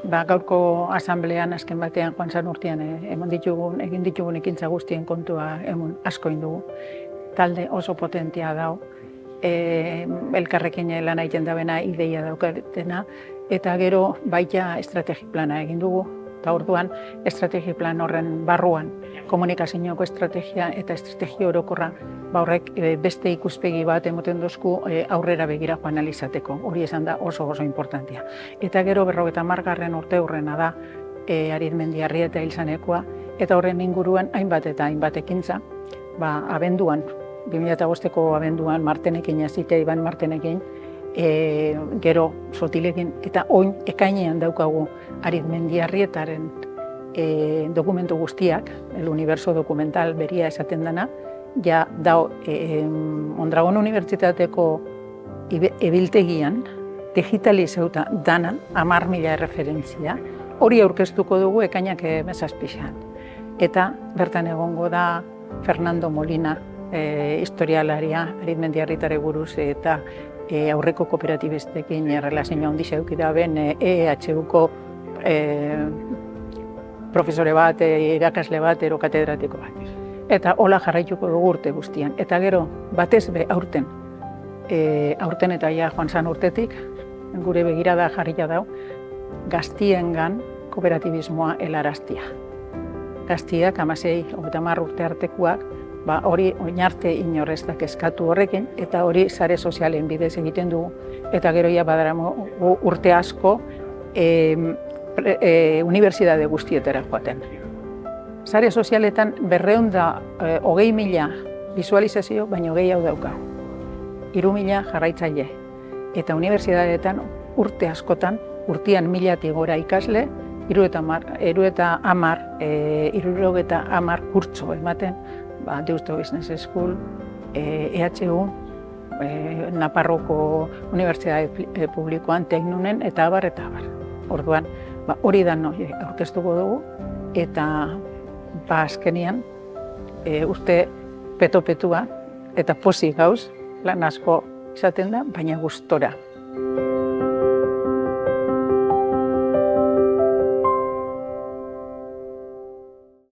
gaurko asamblean azken batean joan zan urtean egin ditugun ekintza guztien kontua asko indugu. Talde oso potentia dau, elkarrekin lan egiten dabena ideia daukatena, eta gero baita estrategi plana egin dugu. Eta orduan estrategi plan horren barruan komunikazioko estrategia eta estrategi orokorra horrek beste ikuspegi bat emoten dozku aurrera begira joan alizateko. Hori esan da oso importantia. Eta gero 50. urte hurrena da Arizmendiarrieta hil zanekoa, eta horren inguruan hainbat eta hainbat ekintza, abenduan, 2005ko abenduan Martenekin hasita, Iban Martenekin, gero Sotilekin, eta oin ekainean daukagu Arizmendiarrietaren dokumentu guztiak, el universo dokumental beria esaten dana, ja dao Mondragon Unibertsitateko ebiltegian digitalizauta dana 10.000 erreferentzia, hori aurkeztuko dugu ekainak 17. Eta bertan egongo da Fernando Molina, historialaria, Arizmendiarrietare buruz eta aurreko kooperatibistekin erlazioa handia eduki da ben EHUko profesore bat, irakasle bat, katedratiko bat. Eta hola jarraituko dugu urte guztian. Eta gero, batez be aurten eta ja joan zan urtetik, gure begirada jarria dau, gaztiengan kooperatibismoa helaraztia. Gaztiak, 16-30 urte artekoak, hori oinarte inorreztak eskatu horrekin, eta hori sare sozialen bidez egiten dugu, eta gero ja badaramu urte asko unibertsitate guztietara joaten. Sare sozialetan 220.000 bisualizazio, baino gehiago daukagu. 3.000 jarraitzaile. Eta unibertsitateetan urte askotan, urtean 1.000 gora ikasle, 70 kurtso ematen, Deusto Business School, EHU, Naparroko Unibertsitate Publikoan, Teknunen, eta abar. Orduan, hori da aurkeztuko dugu, eta azkenian uste peto-petua eta pozik gauz, lan asko izaten da, baina gustora.